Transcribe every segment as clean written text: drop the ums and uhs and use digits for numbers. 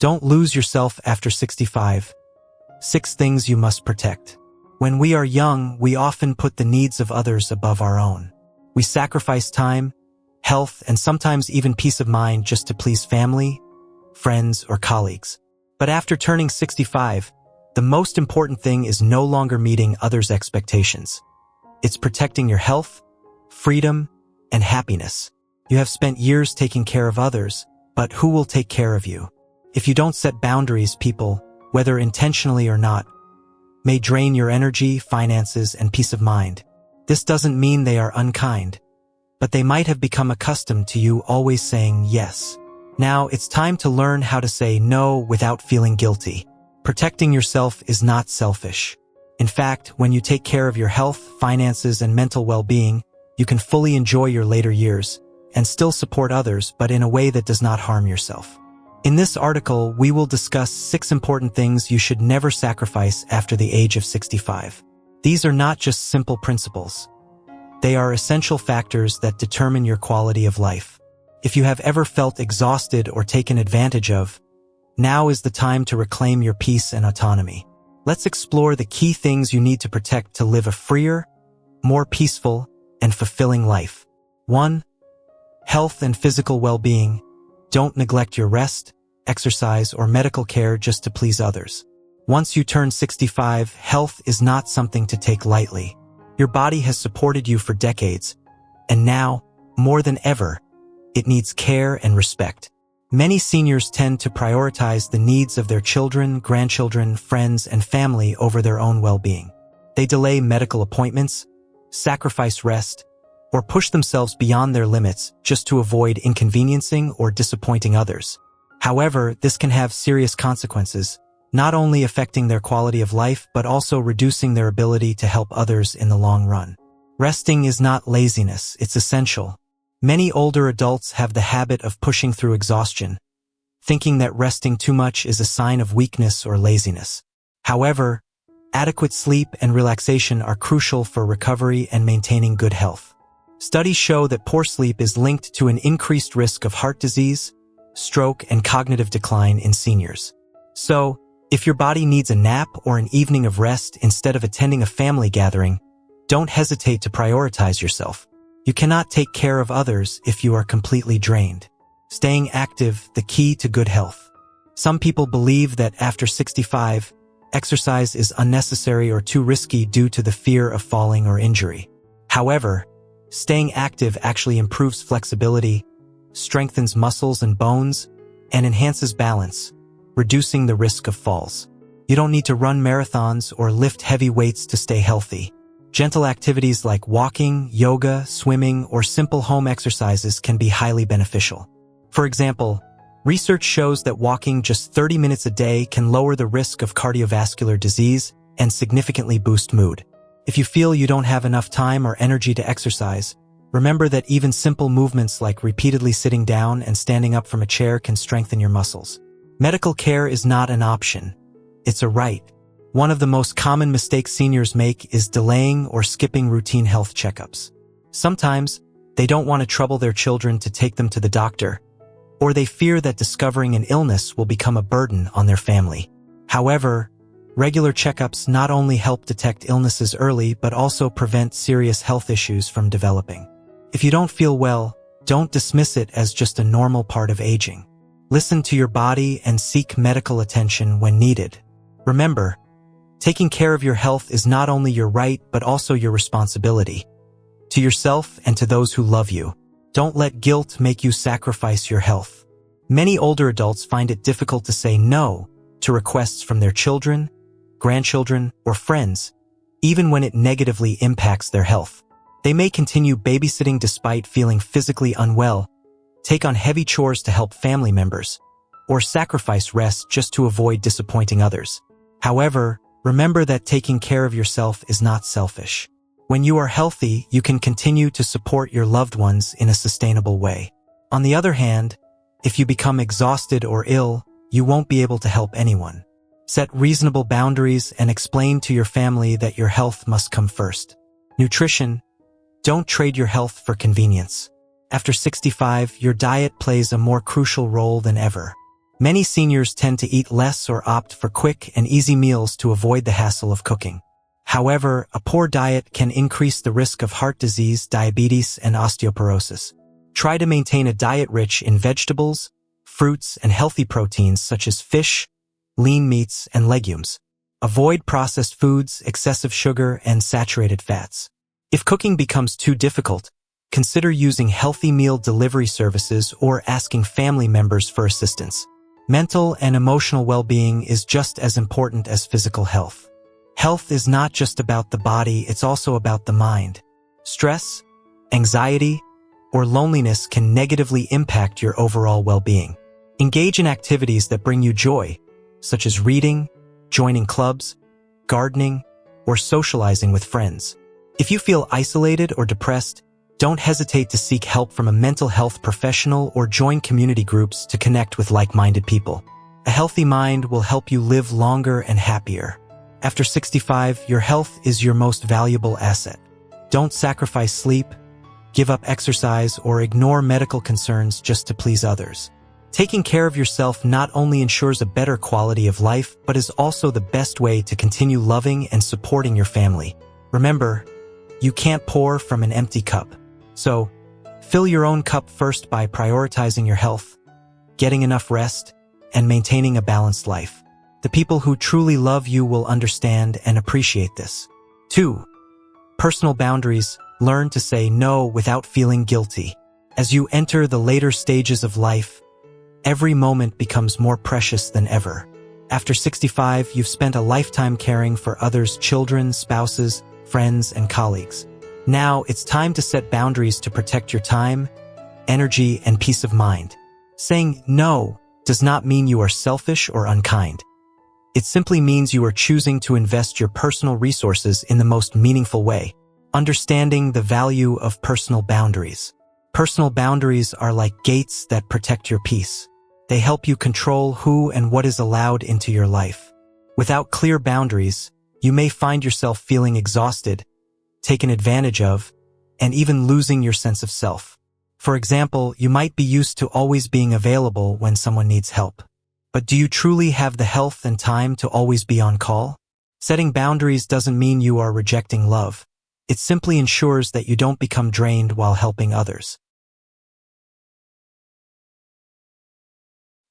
Don't lose yourself after 65. 6 things you must protect. When we are young, we often put the needs of others above our own. We sacrifice time, health, and sometimes even peace of mind just to please family, friends, or colleagues. But after turning 65, the most important thing is no longer meeting others' expectations. It's protecting your health, freedom, and happiness. You have spent years taking care of others, but who will take care of you? If you don't set boundaries, people, whether intentionally or not, may drain your energy, finances, and peace of mind. This doesn't mean they are unkind, but they might have become accustomed to you always saying yes. Now it's time to learn how to say no without feeling guilty. Protecting yourself is not selfish. In fact, when you take care of your health, finances, and mental well-being, you can fully enjoy your later years and still support others, but in a way that does not harm yourself. In this article, we will discuss 6 important things you should never sacrifice after the age of 65. These are not just simple principles. They are essential factors that determine your quality of life. If you have ever felt exhausted or taken advantage of, now is the time to reclaim your peace and autonomy. Let's explore the key things you need to protect to live a freer, more peaceful, and fulfilling life. 1. Health and physical well-being. Don't neglect your rest, exercise, or medical care just to please others. Once you turn 65, health is not something to take lightly. Your body has supported you for decades, and now, more than ever, it needs care and respect. Many seniors tend to prioritize the needs of their children, grandchildren, friends, and family over their own well-being. They delay medical appointments, sacrifice rest, or push themselves beyond their limits just to avoid inconveniencing or disappointing others. However, this can have serious consequences, not only affecting their quality of life but also reducing their ability to help others in the long run. Resting is not laziness, it's essential. Many older adults have the habit of pushing through exhaustion, thinking that resting too much is a sign of weakness or laziness. However, adequate sleep and relaxation are crucial for recovery and maintaining good health. Studies show that poor sleep is linked to an increased risk of heart disease, stroke, and cognitive decline in seniors. So, if your body needs a nap or an evening of rest instead of attending a family gathering, don't hesitate to prioritize yourself. You cannot take care of others if you are completely drained. Staying active, the key to good health. Some people believe that after 65, exercise is unnecessary or too risky due to the fear of falling or injury. However, staying active actually improves flexibility, strengthens muscles and bones, and enhances balance, reducing the risk of falls. You don't need to run marathons or lift heavy weights to stay healthy. Gentle activities like walking, yoga, swimming, or simple home exercises can be highly beneficial. For example, research shows that walking just 30 minutes a day can lower the risk of cardiovascular disease and significantly boost mood. If you feel you don't have enough time or energy to exercise, remember that even simple movements like repeatedly sitting down and standing up from a chair can strengthen your muscles. Medical care is not an option. It's a right. One of the most common mistakes seniors make is delaying or skipping routine health checkups. Sometimes, they don't want to trouble their children to take them to the doctor, or they fear that discovering an illness will become a burden on their family. However, regular checkups not only help detect illnesses early but also prevent serious health issues from developing. If you don't feel well, don't dismiss it as just a normal part of aging. Listen to your body and seek medical attention when needed. Remember, taking care of your health is not only your right but also your responsibility. To yourself and to those who love you. Don't let guilt make you sacrifice your health. Many older adults find it difficult to say no to requests from their children, grandchildren, or friends, even when it negatively impacts their health. They may continue babysitting despite feeling physically unwell, take on heavy chores to help family members, or sacrifice rest just to avoid disappointing others. However, remember that taking care of yourself is not selfish. When you are healthy, you can continue to support your loved ones in a sustainable way. On the other hand, if you become exhausted or ill, you won't be able to help anyone. Set reasonable boundaries and explain to your family that your health must come first. Nutrition. Don't trade your health for convenience. After 65, your diet plays a more crucial role than ever. Many seniors tend to eat less or opt for quick and easy meals to avoid the hassle of cooking. However, a poor diet can increase the risk of heart disease, diabetes, and osteoporosis. Try to maintain a diet rich in vegetables, fruits, and healthy proteins such as fish, lean meats, and legumes. Avoid processed foods, excessive sugar, and saturated fats. If cooking becomes too difficult, consider using healthy meal delivery services or asking family members for assistance. Mental and emotional well-being is just as important as physical health. Health is not just about the body, it's also about the mind. Stress, anxiety, or loneliness can negatively impact your overall well-being. Engage in activities that bring you joy, such as reading, joining clubs, gardening, or socializing with friends. If you feel isolated or depressed, don't hesitate to seek help from a mental health professional or join community groups to connect with like-minded people. A healthy mind will help you live longer and happier. After 65, your health is your most valuable asset. Don't sacrifice sleep, give up exercise, or ignore medical concerns just to please others. Taking care of yourself not only ensures a better quality of life, but is also the best way to continue loving and supporting your family. Remember, you can't pour from an empty cup. So, fill your own cup first by prioritizing your health, getting enough rest, and maintaining a balanced life. The people who truly love you will understand and appreciate this. 2. Personal boundaries. Learn to say no without feeling guilty. As you enter the later stages of life, every moment becomes more precious than ever. After 65, you've spent a lifetime caring for others' children, spouses, friends, and colleagues. Now, it's time to set boundaries to protect your time, energy, and peace of mind. Saying no does not mean you are selfish or unkind. It simply means you are choosing to invest your personal resources in the most meaningful way. Understanding the value of personal boundaries. Personal boundaries are like gates that protect your peace. They help you control who and what is allowed into your life. Without clear boundaries, you may find yourself feeling exhausted, taken advantage of, and even losing your sense of self. For example, you might be used to always being available when someone needs help. But do you truly have the health and time to always be on call? Setting boundaries doesn't mean you are rejecting love. It simply ensures that you don't become drained while helping others.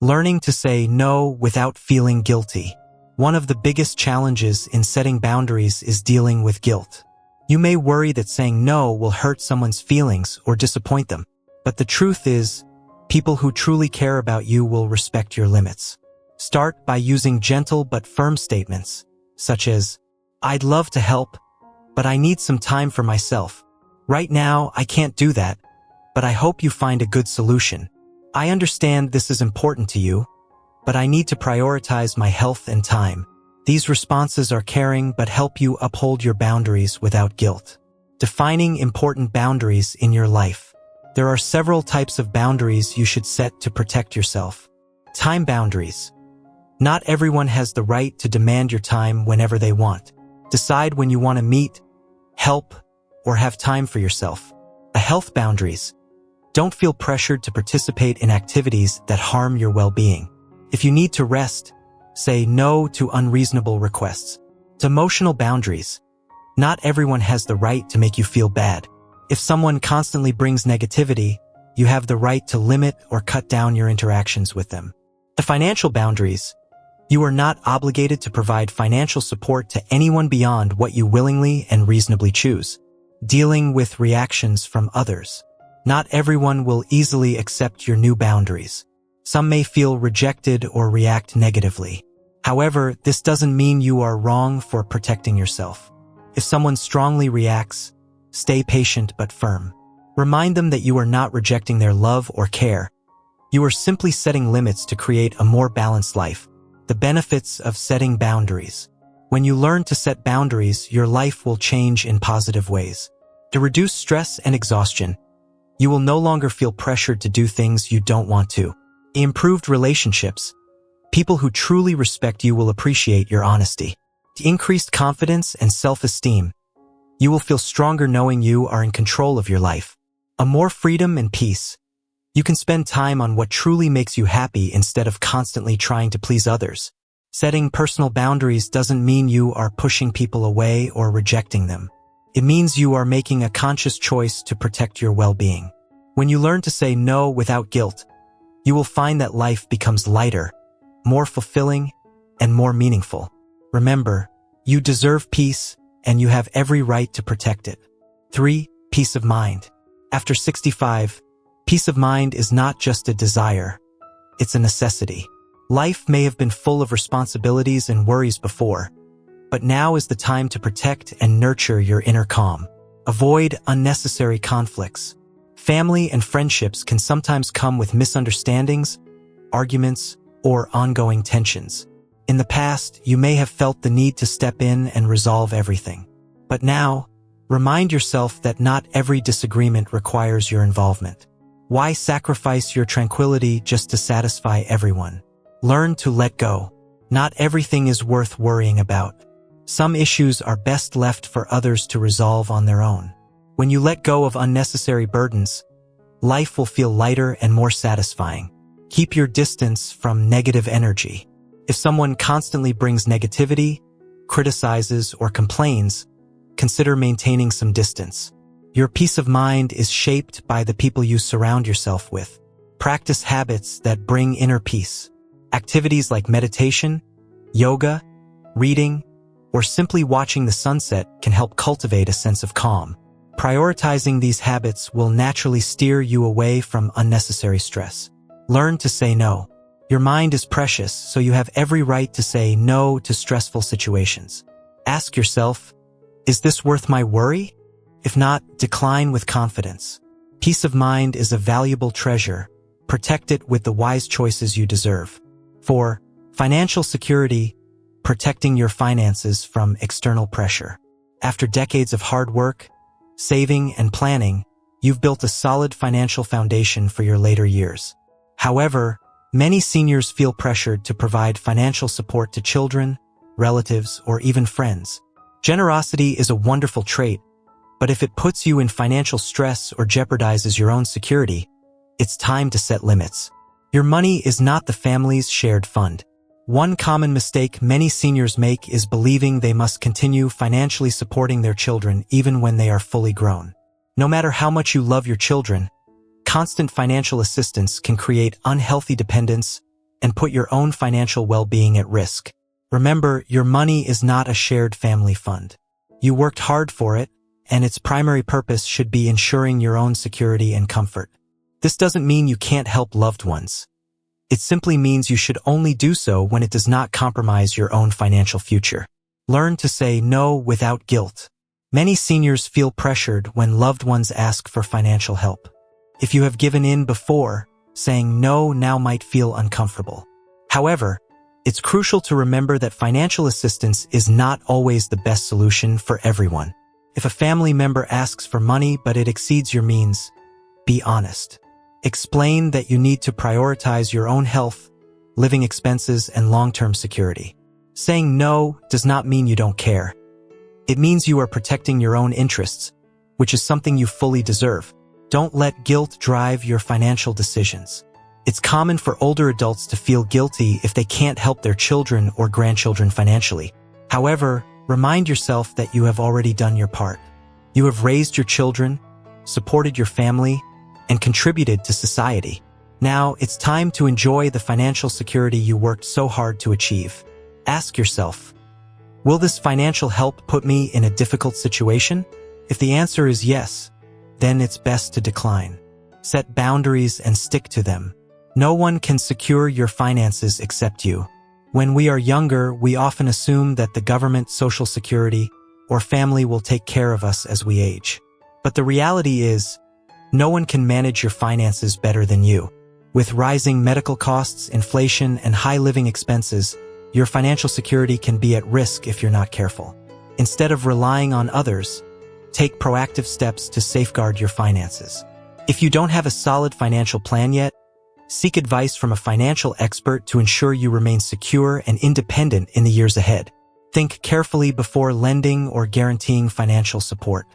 Learning to say no without feeling guilty. One of the biggest challenges in setting boundaries is dealing with guilt. You may worry that saying no will hurt someone's feelings or disappoint them. But the truth is, people who truly care about you will respect your limits. Start by using gentle but firm statements, such as, "I'd love to help, but I need some time for myself. Right now, I can't do that, but I hope you find a good solution. I understand this is important to you, but I need to prioritize my health and time." These responses are caring but help you uphold your boundaries without guilt. Defining important boundaries in your life. There are several types of boundaries you should set to protect yourself. Time boundaries. Not everyone has the right to demand your time whenever they want. Decide when you want to meet, help, or have time for yourself. Health boundaries. Don't feel pressured to participate in activities that harm your well-being. If you need to rest, say no to unreasonable requests. Emotional boundaries. Not everyone has the right to make you feel bad. If someone constantly brings negativity, you have the right to limit or cut down your interactions with them. Financial boundaries. You are not obligated to provide financial support to anyone beyond what you willingly and reasonably choose. Dealing with reactions from others. Not everyone will easily accept your new boundaries. Some may feel rejected or react negatively. However, this doesn't mean you are wrong for protecting yourself. If someone strongly reacts, stay patient but firm. Remind them that you are not rejecting their love or care. You are simply setting limits to create a more balanced life. The benefits of setting boundaries. When you learn to set boundaries, your life will change in positive ways. To reduce stress and exhaustion, you will no longer feel pressured to do things you don't want to. Improved relationships. People who truly respect you will appreciate your honesty. Increased confidence and self-esteem. You will feel stronger knowing you are in control of your life. More freedom and peace. You can spend time on what truly makes you happy instead of constantly trying to please others. Setting personal boundaries doesn't mean you are pushing people away or rejecting them. It means you are making a conscious choice to protect your well-being. When you learn to say no without guilt, you will find that life becomes lighter, more fulfilling, and more meaningful. Remember, you deserve peace, and you have every right to protect it. 3. Peace of mind. After 65, peace of mind is not just a desire, it's a necessity. Life may have been full of responsibilities and worries before, but now is the time to protect and nurture your inner calm. Avoid unnecessary conflicts. Family and friendships can sometimes come with misunderstandings, arguments, or ongoing tensions. In the past, you may have felt the need to step in and resolve everything. But now, remind yourself that not every disagreement requires your involvement. Why sacrifice your tranquility just to satisfy everyone? Learn to let go. Not everything is worth worrying about. Some issues are best left for others to resolve on their own. When you let go of unnecessary burdens, life will feel lighter and more satisfying. Keep your distance from negative energy. If someone constantly brings negativity, criticizes, or complains, consider maintaining some distance. Your peace of mind is shaped by the people you surround yourself with. Practice habits that bring inner peace. Activities like meditation, yoga, reading, or simply watching the sunset can help cultivate a sense of calm. Prioritizing these habits will naturally steer you away from unnecessary stress. Learn to say no. Your mind is precious, so you have every right to say no to stressful situations. Ask yourself, is this worth my worry? If not, decline with confidence. Peace of mind is a valuable treasure. Protect it with the wise choices you deserve. 4. Financial security. Protecting your finances from external pressure. After decades of hard work, saving, and planning, you've built a solid financial foundation for your later years. However, many seniors feel pressured to provide financial support to children, relatives, or even friends. Generosity is a wonderful trait, but if it puts you in financial stress or jeopardizes your own security, it's time to set limits. Your money is not the family's shared fund. One common mistake many seniors make is believing they must continue financially supporting their children even when they are fully grown. No matter how much you love your children, constant financial assistance can create unhealthy dependence and put your own financial well-being at risk. Remember, your money is not a shared family fund. You worked hard for it, and its primary purpose should be ensuring your own security and comfort. This doesn't mean you can't help loved ones. It simply means you should only do so when it does not compromise your own financial future. Learn to say no without guilt. Many seniors feel pressured when loved ones ask for financial help. If you have given in before, saying no now might feel uncomfortable. However, it's crucial to remember that financial assistance is not always the best solution for everyone. If a family member asks for money but it exceeds your means, be honest. Explain that you need to prioritize your own health, living expenses, and long-term security. Saying no does not mean you don't care. It means you are protecting your own interests, which is something you fully deserve. Don't let guilt drive your financial decisions. It's common for older adults to feel guilty if they can't help their children or grandchildren financially. However, remind yourself that you have already done your part. You have raised your children, supported your family, and contributed to society. Now, it's time to enjoy the financial security you worked so hard to achieve. Ask yourself, will this financial help put me in a difficult situation? If the answer is yes, then it's best to decline. Set boundaries and stick to them. No one can secure your finances except you. When we are younger, we often assume that the government, social security, or family will take care of us as we age. But the reality is, no one can manage your finances better than you. With rising medical costs, inflation, and high living expenses, your financial security can be at risk if you're not careful. Instead of relying on others, take proactive steps to safeguard your finances. If you don't have a solid financial plan yet, seek advice from a financial expert to ensure you remain secure and independent in the years ahead. Think carefully before lending or guaranteeing financial support.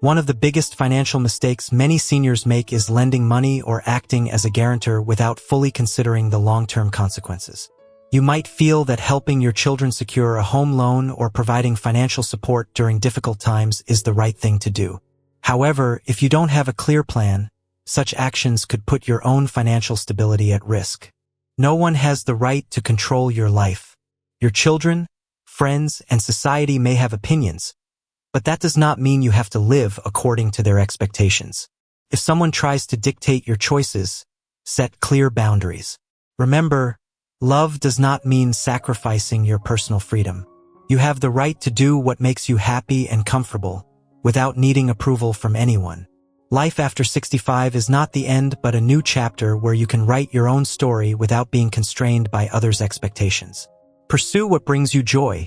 One of the biggest financial mistakes many seniors make is lending money or acting as a guarantor without fully considering the long-term consequences. You might feel that helping your children secure a home loan or providing financial support during difficult times is the right thing to do. However, if you don't have a clear plan, such actions could put your own financial stability at risk. No one has the right to control your life. Your children, friends, and society may have opinions, but that does not mean you have to live according to their expectations. If someone tries to dictate your choices, set clear boundaries. Remember, love does not mean sacrificing your personal freedom. You have the right to do what makes you happy and comfortable, without needing approval from anyone. Life after 65 is not the end but a new chapter where you can write your own story without being constrained by others' expectations. Pursue what brings you joy,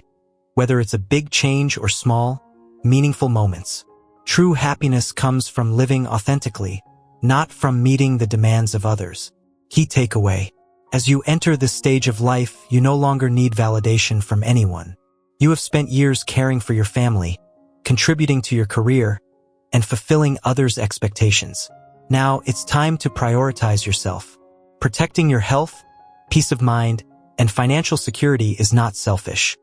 whether it's a big change or small, meaningful moments. True happiness comes from living authentically, not from meeting the demands of others. Key takeaway: as you enter this stage of life, you no longer need validation from anyone. You have spent years caring for your family, contributing to your career, and fulfilling others' expectations. Now it's time to prioritize yourself. Protecting your health, peace of mind, and financial security is not selfish.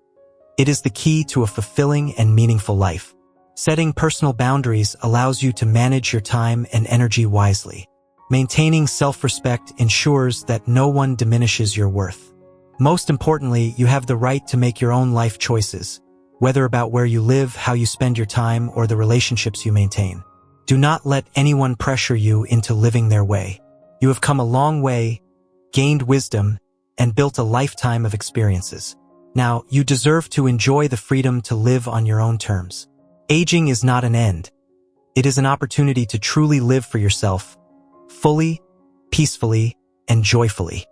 It is the key to a fulfilling and meaningful life. Setting personal boundaries allows you to manage your time and energy wisely. Maintaining self-respect ensures that no one diminishes your worth. Most importantly, you have the right to make your own life choices, whether about where you live, how you spend your time, or the relationships you maintain. Do not let anyone pressure you into living their way. You have come a long way, gained wisdom, and built a lifetime of experiences. Now, you deserve to enjoy the freedom to live on your own terms. Aging is not an end. It is an opportunity to truly live for yourself, fully, peacefully, and joyfully.